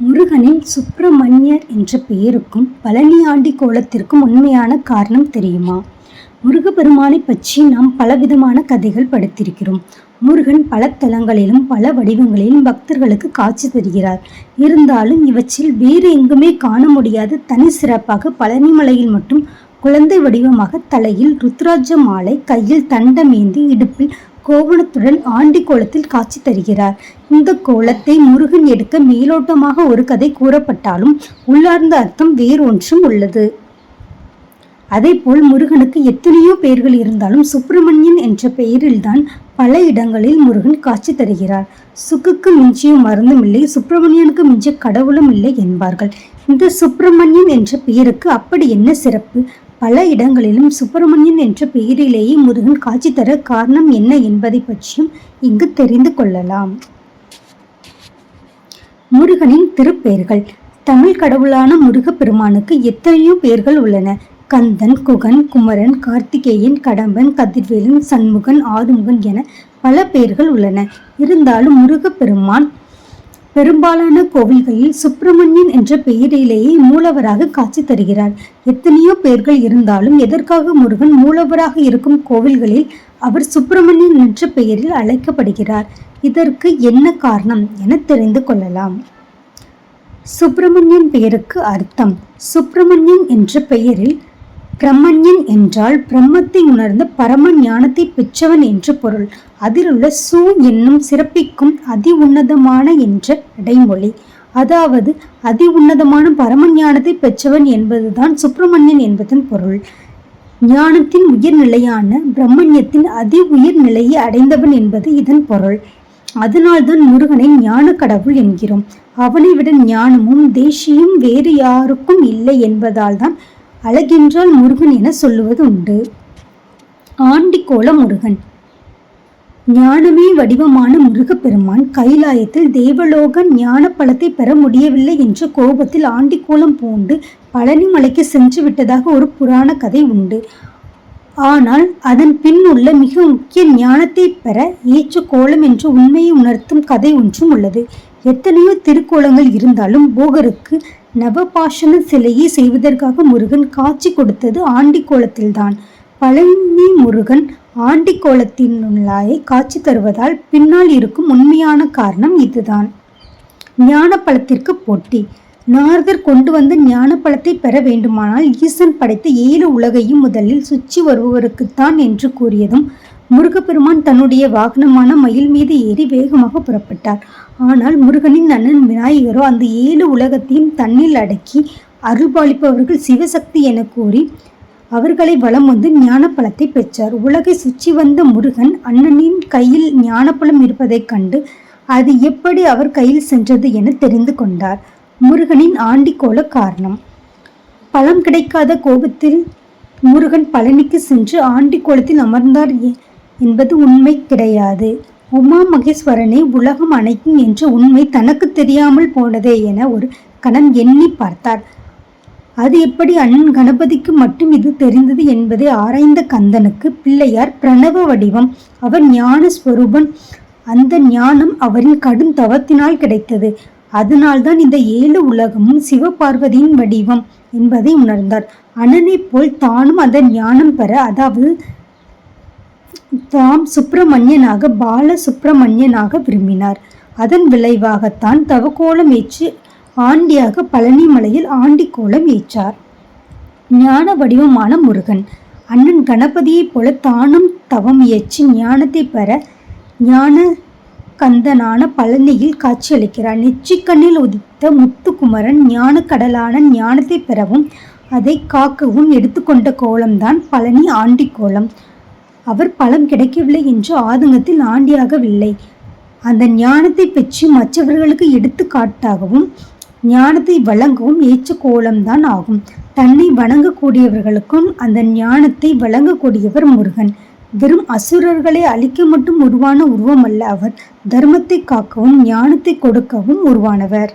முருகனின் சுப்பிரமணியர் என்ற பெயருக்கும் பழனி ஆண்டி கோலத்திற்கும் உண்மையான காரணம் தெரியுமா? முருகப்பெருமானை பற்றி நாம் பலவிதமான கதைகள் படித்திருக்கிறோம். முருகன் பல தலங்களிலும் பல வடிவங்களிலும் பக்தர்களுக்கு காட்சி தருகிறார். இருந்தாலும் இவற்றில் வேறு எங்குமே காண முடியாத தனி சிறப்பாக பழனிமலையில் மட்டும் குழந்தை வடிவமாக தலையில் ருத்ராட்ச மாலை, கையில் தண்டமேந்தி, இடுப்பில் கோவணத்துடன் ஆண்டி கோலத்தில் காட்சி தருகிறார். இந்த கோலத்தை முருகன் எடுக்க மேலோட்டமாக ஒரு கதை கூறப்பட்டாலும் உள்ளார்ந்த அர்த்தம் வேறொன்றும் உள்ளது. அதேபோல் முருகனுக்கு எத்தனையோ பெயர்கள் இருந்தாலும் சுப்பிரமணியன் என்ற பெயரில்தான் பல இடங்களில் முருகன் காட்சி தருகிறார். சுக்குக்கு மிஞ்சிய மருந்தும் இல்லை, சுப்பிரமணியனுக்கு மிஞ்சிய கடவுளும் இல்லை என்பார்கள். இந்த சுப்பிரமணியன் என்ற பெயருக்கு அப்படி என்ன சிறப்பு? பல இடங்களிலும் சுப்பிரமணியன் என்ற பெயரிலேயே முருகன் காட்சி தர காரணம் என்ன என்பதை பற்றியும் இங்கு தெரிந்து கொள்ளலாம். முருகனின் திருப்பெயர்கள். தமிழ் கடவுளான முருகப்பெருமானுக்கு எத்தனையோ பெயர்கள் உள்ளன. கந்தன், குகன், குமரன், கார்த்திகேயன், கடம்பன், கதிர்வேலன், சண்முகன், ஆறுமுகன் என பல பெயர்கள் உள்ளன. இருந்தாலும் முருகப்பெருமான் பெரும்பாலான கோவில்களில் சுப்பிரமணியன் என்ற பெயரிலேயே மூலவராக காட்சி தருகிறார். எத்தனையோ பெயர்கள் இருந்தாலும் எதற்காக முருகன் மூலவராக இருக்கும் கோவில்களில் அவர் சுப்பிரமணியன் என்ற பெயரில் அழைக்கப்படுகிறார்? இதற்கு என்ன காரணம் என தெரிந்து கொள்ளலாம். சுப்பிரமணியன் பெயருக்கு அர்த்தம். சுப்பிரமணியன் என்ற பெயரில் பிரம்மண்யன் என்றால் பிரம்மத்தை உணர்ந்த பரம ஞானத்தை பெற்றவன் என்று பொருள். அதிலுள்ள சு என்னும் சிறப்பிக்கும் அதி உன்னதமான என்ற இடைமொழி, அதாவது அதி உன்னதமான பரம ஞானத்தை பெற்றவன் என்பதுதான் சுப்பிரமணியன் என்பதன் பொருள். ஞானத்தின் உயர்நிலையான பிரம்மண்யத்தின் அதி உயர் நிலையை அடைந்தவன் என்பது இதன் பொருள். அதனால்தான் முருகனை ஞான கடவுள் என்கிறோம். அவனை விட ஞானமும் தேசியும் வேறு யாருக்கும் இல்லை என்பதால் தான் அழகென்றால் முருகன் என சொல்லுவது உண்டு. ஆண்டிக்கோல முருகன். ஞானமே வடிவமான முருகப்பெருமான் கைலாயத்தில் தேவலோக ஞான பழத்தை பெற முடியவில்லை என்ற கோபத்தில் ஆண்டிக்கோலம் பூண்டு பழனி மலைக்கு சென்று விட்டதாக ஒரு புராண கதை உண்டு. ஆனால் அதன் பின் உள்ள மிக முக்கிய ஞானத்தை பெற ஏற்ற கோலம் என்ற உண்மையை உணர்த்தும் கதை ஒன்றும் உள்ளது. எத்தனையோ திருக்கோலங்கள் இருந்தாலும் போகருக்கு நவபாஷண சிலையை செய்வதற்காக முருகன் காட்சி கொடுத்தது ஆண்டி கோலத்தில்தான். பழனி முருகன் ஆண்டி கோலத்தினுள்ளாயே காட்சி தருவதால் பின்னால் இருக்கும் உண்மையான காரணம் இதுதான். ஞான பழத்திற்கு போட்டி. நாரதர் கொண்டு வந்த ஞான பழத்தை பெற வேண்டுமானால் ஈசன் படைத்த 7 உலகையும் முதலில் சுற்றி வருபவருக்குத்தான் என்று கூறியதும் முருகப்பெருமான் தன்னுடைய வாகனமான மயில் மீது ஏறி வேகமாக புறப்பட்டார். ஆனால் முருகனின் அண்ணன் விநாயகரோ அந்த 7 உலகத்தையும் தன்னில் அடக்கி அருள்பாலிப்பவர்கள் சிவசக்தி என கூறி அவர்களை வலம் வந்து ஞானப்பழத்தை பெற்றார். உலகை சுற்றி வந்த முருகன் அண்ணனின் கையில் ஞானப்பழம் இருப்பதைக் கண்டு அது எப்படி அவர் கையில் சென்றது என தெரிந்து கொண்டார். முருகனின் ஆண்டிக்கோல காரணம். பழம் கிடைக்காத கோபத்தில் முருகன் பழனிக்கு சென்று ஆண்டி கோலத்தில் அமர்ந்தார் என்பது உண்மை கிடையாது. உமா மகேஸ்வரனை உலகம் அணைக்கும் என்ற உண்மை தனக்கு தெரியாமல் போனதே என ஒரு கணம் எண்ணி பார்த்தார். அது எப்படி அண்ணன் கணபதிக்கு மட்டும் இது தெரிந்தது என்பதை ஆராய்ந்த கந்தனுக்கு பிள்ளையார் பிரணவ வடிவம், அவர் ஞான ஸ்வரூபன். அந்த ஞானம் அவரின் கடும் தவத்தினால் கிடைத்தது. அதனால்தான் இந்த 7 உலகமும் சிவபார்வதியின் வடிவம் என்பதை உணர்ந்தார். அண்ணனை போல் தானும் அந்த ஞானம் பெற, அதாவது தாம் சுப்பிரமணியனாக பால சுப்பிரமணியனாக விரும்பினார். அதன் விளைவாகத்தான் தவக்கோலம் ஏற்று ஆண்டியாக பழனி மலையில் ஆண்டி கோலம் ஏற்றார். ஞான வடிவமான முருகன் அண்ணன் கணபதியைப் போல தானும் தவம் இயற்றி ஞானத்தை பெற ஞான கந்தனான பழனியில் காட்சியளிக்கிறார். நெற்றிக்கண்ணில் உதித்த முத்துக்குமரன் ஞான கடலான ஞானத்தை பெறவும் அதை காக்கவும் எடுத்துக்கொண்ட கோலம்தான் பழனி ஆண்டி கோலம். அவர் பழம் கிடைக்கவில்லை என்று ஆதங்கத்தில் ஆண்டியாகவில்லை, அந்த ஞானத்தை பெற்று மற்றவர்களுக்கு எடுத்து காட்டாகவும் ஞானத்தை வழங்கவும் ஏற்ற கோலம்தான் ஆகும். தன்னை வணங்கக்கூடியவர்களுக்கும் அந்த ஞானத்தை வழங்கக்கூடியவர் முருகன். வெறும் அசுரர்களை அழிக்க மட்டும் உருவான உருவம் அல்ல அவர், தர்மத்தை காக்கவும் ஞானத்தை கொடுக்கவும் உருவானவர்.